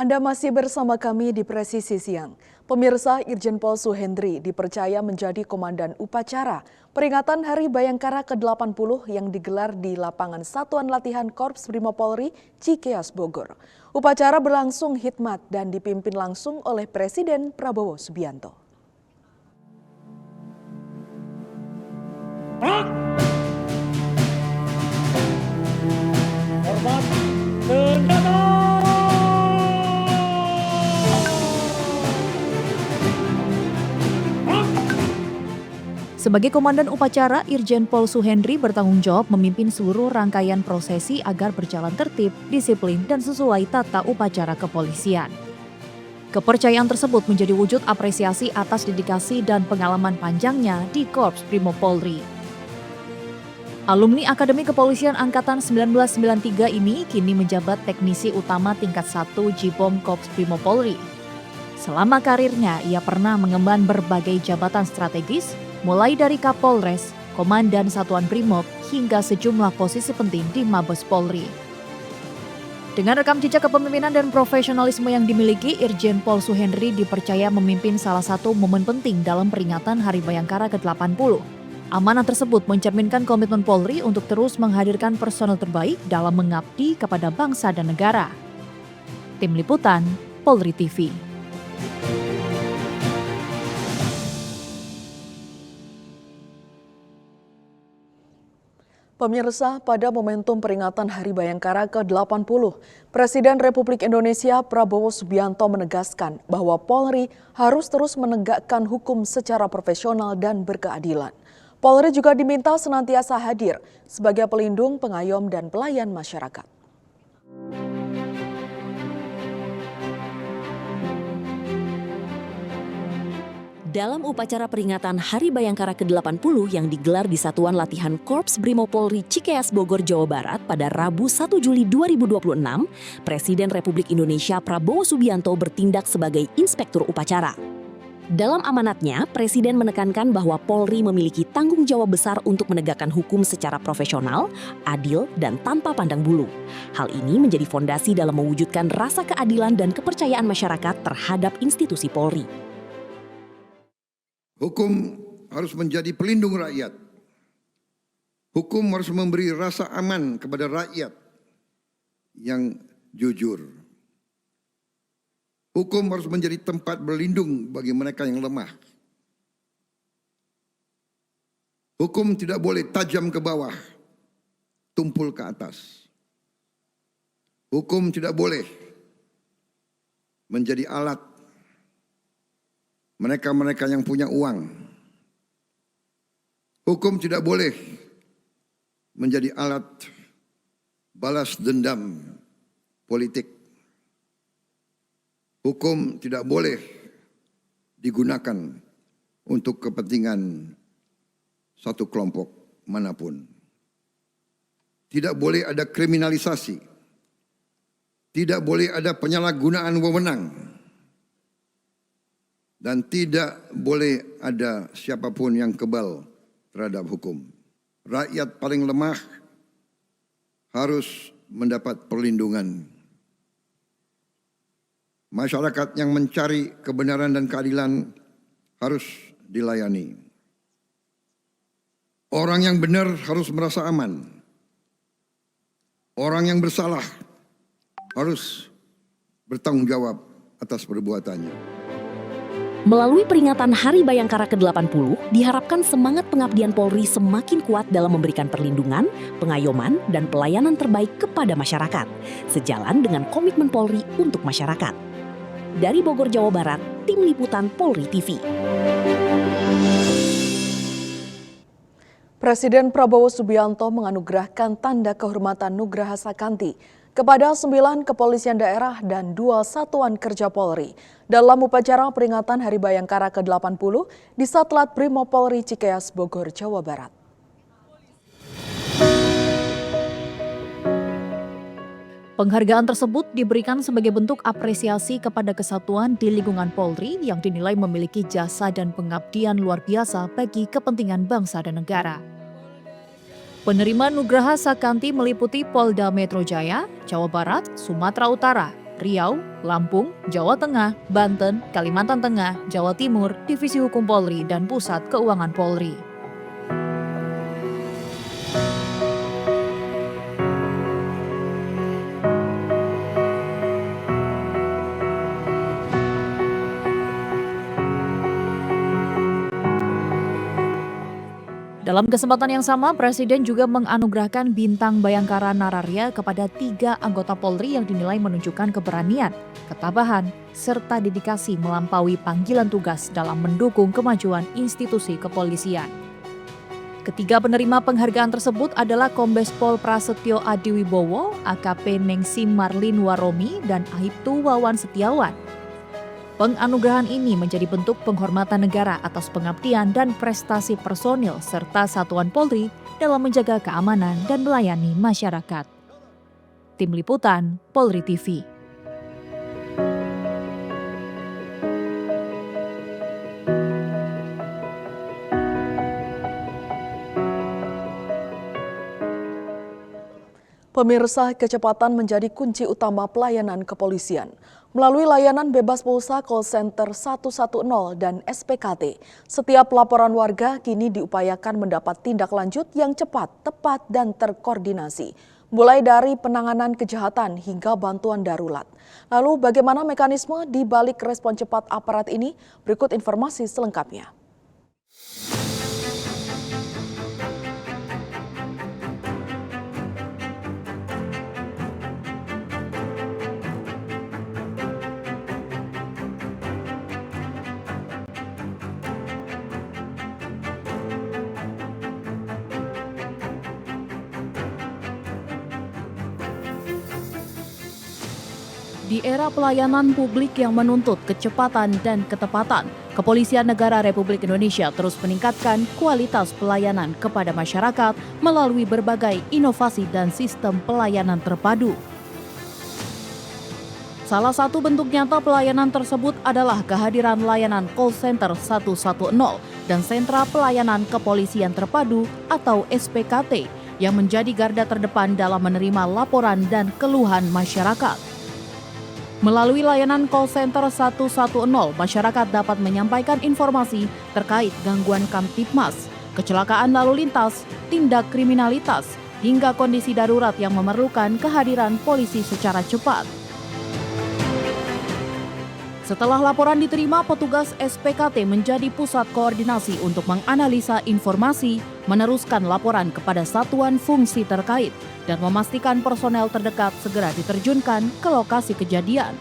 Anda masih bersama kami di Presisi Siang. Pemirsa, Irjen Pol Suhendri dipercaya menjadi komandan upacara peringatan Hari Bayangkara ke-80 yang digelar di lapangan Satuan Latihan Korps Brimob Polri Cikeas Bogor. Upacara berlangsung hikmat dan dipimpin langsung oleh Presiden Prabowo Subianto. Hormat senjata. Sebagai komandan upacara, Irjen Pol Suhendri bertanggung jawab memimpin seluruh rangkaian prosesi agar berjalan tertib, disiplin, dan sesuai tata upacara kepolisian. Kepercayaan tersebut menjadi wujud apresiasi atas dedikasi dan pengalaman panjangnya di Korps Brimob Polri. Alumni Akademi Kepolisian Angkatan 1993 ini kini menjabat teknisi utama tingkat 1 Jibom Korps Brimob Polri. Selama karirnya, ia pernah mengemban berbagai jabatan strategis, mulai dari Kapolres, Komandan Satuan Brimob, hingga sejumlah posisi penting di Mabes Polri. Dengan rekam jejak kepemimpinan dan profesionalisme yang dimiliki, Irjen Pol Suhendri dipercaya memimpin salah satu momen penting dalam peringatan Hari Bayangkara ke-80. Amanah tersebut mencerminkan komitmen Polri untuk terus menghadirkan personel terbaik dalam mengabdi kepada bangsa dan negara. Tim Liputan, Polri TV. Pemirsa, pada momentum peringatan Hari Bayangkara ke-80, Presiden Republik Indonesia Prabowo Subianto menegaskan bahwa Polri harus terus menegakkan hukum secara profesional dan berkeadilan. Polri juga diminta senantiasa hadir sebagai pelindung, pengayom, dan pelayan masyarakat. Dalam upacara peringatan Hari Bayangkara ke-80 yang digelar di Satuan Latihan Korps Brimob Polri Cikeas Bogor, Jawa Barat pada Rabu 1 Juli 2026, Presiden Republik Indonesia Prabowo Subianto bertindak sebagai inspektur upacara. Dalam amanatnya, Presiden menekankan bahwa Polri memiliki tanggung jawab besar untuk menegakkan hukum secara profesional, adil, dan tanpa pandang bulu. Hal ini menjadi fondasi dalam mewujudkan rasa keadilan dan kepercayaan masyarakat terhadap institusi Polri. Hukum harus menjadi pelindung rakyat. Hukum harus memberi rasa aman kepada rakyat yang jujur. Hukum harus menjadi tempat berlindung bagi mereka yang lemah. Hukum tidak boleh tajam ke bawah, tumpul ke atas. Hukum tidak boleh menjadi alat mereka-mereka yang punya uang. Hukum tidak boleh menjadi alat balas dendam politik. Hukum tidak boleh digunakan untuk kepentingan satu kelompok manapun. Tidak boleh ada kriminalisasi. Tidak boleh ada penyalahgunaan wewenang. Dan tidak boleh ada siapapun yang kebal terhadap hukum. Rakyat paling lemah harus mendapat perlindungan. Masyarakat yang mencari kebenaran dan keadilan harus dilayani. Orang yang benar harus merasa aman. Orang yang bersalah harus bertanggung jawab atas perbuatannya. Melalui peringatan Hari Bayangkara ke-80, diharapkan semangat pengabdian Polri semakin kuat dalam memberikan perlindungan, pengayoman, dan pelayanan terbaik kepada masyarakat, sejalan dengan komitmen Polri untuk masyarakat. Dari Bogor, Jawa Barat, Tim Liputan Polri TV. Presiden Prabowo Subianto menganugerahkan tanda kehormatan Nugraha Sakanti kepada 9 kepolisian daerah dan 2 satuan kerja Polri dalam upacara peringatan Hari Bayangkara ke-80 di Satlat Brimob Polri Cikeas Bogor, Jawa Barat. Penghargaan tersebut diberikan sebagai bentuk apresiasi kepada kesatuan di lingkungan Polri yang dinilai memiliki jasa dan pengabdian luar biasa bagi kepentingan bangsa dan negara. Penerima Nugraha Sakanti meliputi Polda Metro Jaya, Jawa Barat, Sumatera Utara, Riau, Lampung, Jawa Tengah, Banten, Kalimantan Tengah, Jawa Timur, Divisi Hukum Polri, dan Pusat Keuangan Polri. Dalam kesempatan yang sama, Presiden juga menganugerahkan Bintang Bayangkara Nararya kepada 3 anggota Polri yang dinilai menunjukkan keberanian, ketabahan, serta dedikasi melampaui panggilan tugas dalam mendukung kemajuan institusi kepolisian. Ketiga penerima penghargaan tersebut adalah Kombes Pol Prasetyo Adiwibowo, AKP Nengsim Marlin Waromi, dan Aibtu Wawan Setiawan. Penganugerahan ini menjadi bentuk penghormatan negara atas pengabdian dan prestasi personil serta satuan Polri dalam menjaga keamanan dan melayani masyarakat. Tim Liputan, Polri TV. Pemirsa, kecepatan menjadi kunci utama pelayanan kepolisian. Melalui layanan bebas pulsa call center 110 dan SPKT, setiap laporan warga kini diupayakan mendapat tindak lanjut yang cepat, tepat, dan terkoordinasi. Mulai dari penanganan kejahatan hingga bantuan darurat. Lalu bagaimana mekanisme di balik respon cepat aparat ini? Berikut informasi selengkapnya. Di era pelayanan publik yang menuntut kecepatan dan ketepatan, Kepolisian Negara Republik Indonesia terus meningkatkan kualitas pelayanan kepada masyarakat melalui berbagai inovasi dan sistem pelayanan terpadu. Salah satu bentuk nyata pelayanan tersebut adalah kehadiran layanan call center 110 dan sentra pelayanan kepolisian terpadu atau SPKT yang menjadi garda terdepan dalam menerima laporan dan keluhan masyarakat. Melalui layanan call center 110, masyarakat dapat menyampaikan informasi terkait gangguan Kamtibmas, kecelakaan lalu lintas, tindak kriminalitas, hingga kondisi darurat yang memerlukan kehadiran polisi secara cepat. Setelah laporan diterima, petugas SPKT menjadi pusat koordinasi untuk menganalisa informasi, meneruskan laporan kepada satuan fungsi terkait, dan memastikan personel terdekat segera diterjunkan ke lokasi kejadian.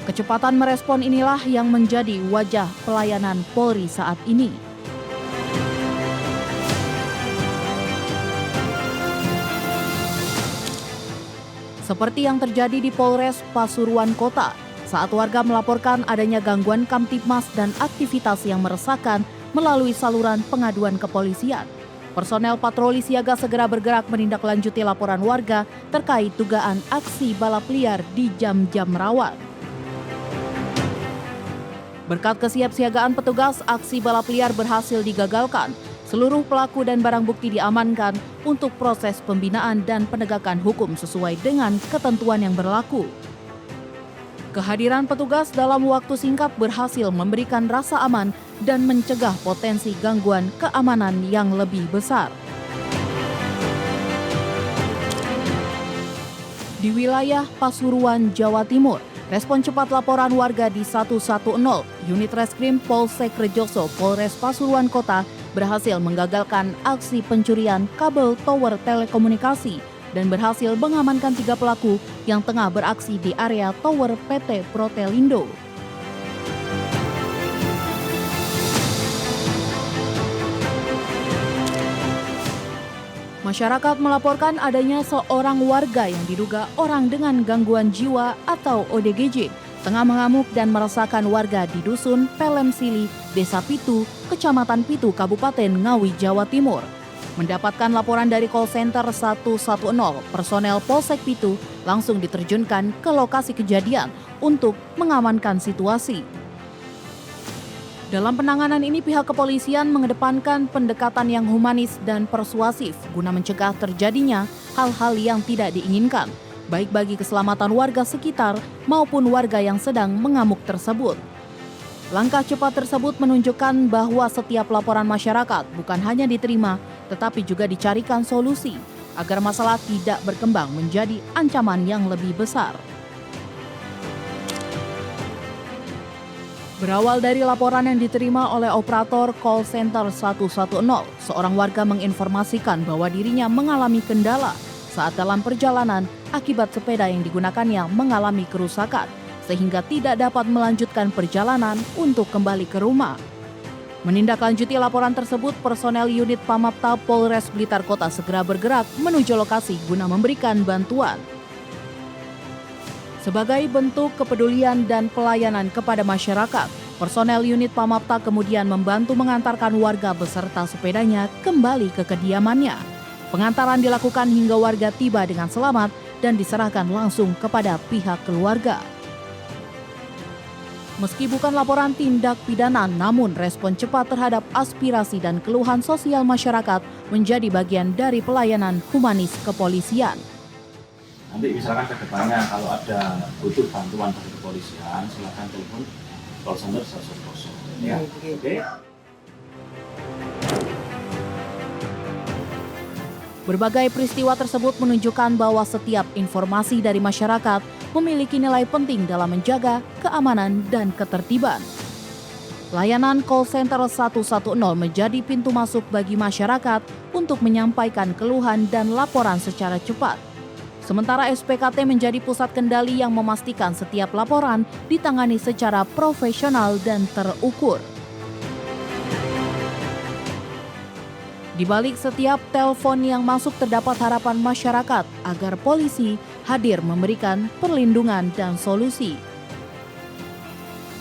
Kecepatan merespon inilah yang menjadi wajah pelayanan Polri saat ini. Seperti yang terjadi di Polres Pasuruan Kota, saat warga melaporkan adanya gangguan Kamtibmas dan aktivitas yang meresahkan melalui saluran pengaduan kepolisian. Personel patroli siaga segera bergerak menindaklanjuti laporan warga terkait dugaan aksi balap liar di jam-jam rawan. Berkat kesiapsiagaan petugas, aksi balap liar berhasil digagalkan. Seluruh pelaku dan barang bukti diamankan untuk proses pembinaan dan penegakan hukum sesuai dengan ketentuan yang berlaku. Kehadiran petugas dalam waktu singkat berhasil memberikan rasa aman dan mencegah potensi gangguan keamanan yang lebih besar. Di wilayah Pasuruan, Jawa Timur, respon cepat laporan warga di 110, Unit Reskrim Polsek Rejoso, Polres Pasuruan Kota berhasil menggagalkan aksi pencurian kabel tower telekomunikasi dan berhasil mengamankan 3 pelaku yang tengah beraksi di area tower PT Protelindo. Masyarakat melaporkan adanya seorang warga yang diduga orang dengan gangguan jiwa atau ODGJ tengah mengamuk dan meresahkan warga di Dusun Pelemsili, Desa Pitu, Kecamatan Pitu, Kabupaten Ngawi, Jawa Timur. Mendapatkan laporan dari call center 110, personel Polsek Pitu langsung diterjunkan ke lokasi kejadian untuk mengamankan situasi. Dalam penanganan ini, pihak kepolisian mengedepankan pendekatan yang humanis dan persuasif guna mencegah terjadinya hal-hal yang tidak diinginkan. baik bagi keselamatan warga sekitar maupun warga yang sedang mengamuk tersebut. Langkah cepat tersebut menunjukkan bahwa setiap laporan masyarakat bukan hanya diterima, tetapi juga dicarikan solusi agar masalah tidak berkembang menjadi ancaman yang lebih besar. Berawal dari laporan yang diterima oleh operator call center 110, seorang warga menginformasikan bahwa dirinya mengalami kendala saat dalam perjalanan akibat sepeda yang digunakannya mengalami kerusakan, sehingga tidak dapat melanjutkan perjalanan untuk kembali ke rumah. Menindaklanjuti laporan tersebut, personel unit Pamapta Polres Blitar Kota segera bergerak menuju lokasi guna memberikan bantuan. Sebagai bentuk kepedulian dan pelayanan kepada masyarakat, personel unit Pamapta kemudian membantu mengantarkan warga beserta sepedanya kembali ke kediamannya. Pengantaran dilakukan hingga warga tiba dengan selamat dan diserahkan langsung kepada pihak keluarga. Meski bukan laporan tindak pidana, namun respon cepat terhadap aspirasi dan keluhan sosial masyarakat menjadi bagian dari pelayanan humanis kepolisian. Nanti misalkan ke depannya kalau ada butuh bantuan dari kepolisian, silakan telepon call center 110. Ya, oke. Berbagai peristiwa tersebut menunjukkan bahwa setiap informasi dari masyarakat memiliki nilai penting dalam menjaga keamanan dan ketertiban. Layanan call center 110 menjadi pintu masuk bagi masyarakat untuk menyampaikan keluhan dan laporan secara cepat. Sementara SPKT menjadi pusat kendali yang memastikan setiap laporan ditangani secara profesional dan terukur. Di balik setiap telepon yang masuk terdapat harapan masyarakat agar polisi hadir memberikan perlindungan dan solusi.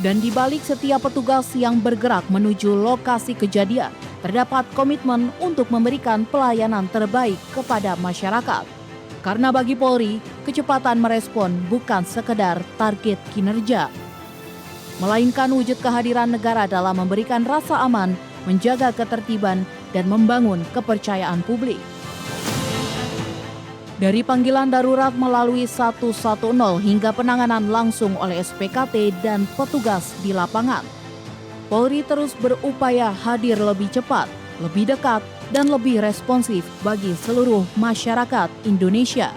Dan di balik setiap petugas yang bergerak menuju lokasi kejadian, terdapat komitmen untuk memberikan pelayanan terbaik kepada masyarakat. Karena bagi Polri, kecepatan merespon bukan sekedar target kinerja, melainkan wujud kehadiran negara dalam memberikan rasa aman, menjaga ketertiban, dan membangun kepercayaan publik. Dari panggilan darurat melalui 110 hingga penanganan langsung oleh SPKT dan petugas di lapangan, Polri terus berupaya hadir lebih cepat, lebih dekat, dan lebih responsif bagi seluruh masyarakat Indonesia.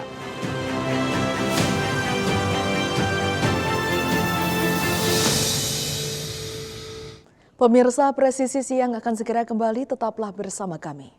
Pemirsa, Presisi Siang akan segera kembali, tetaplah bersama kami.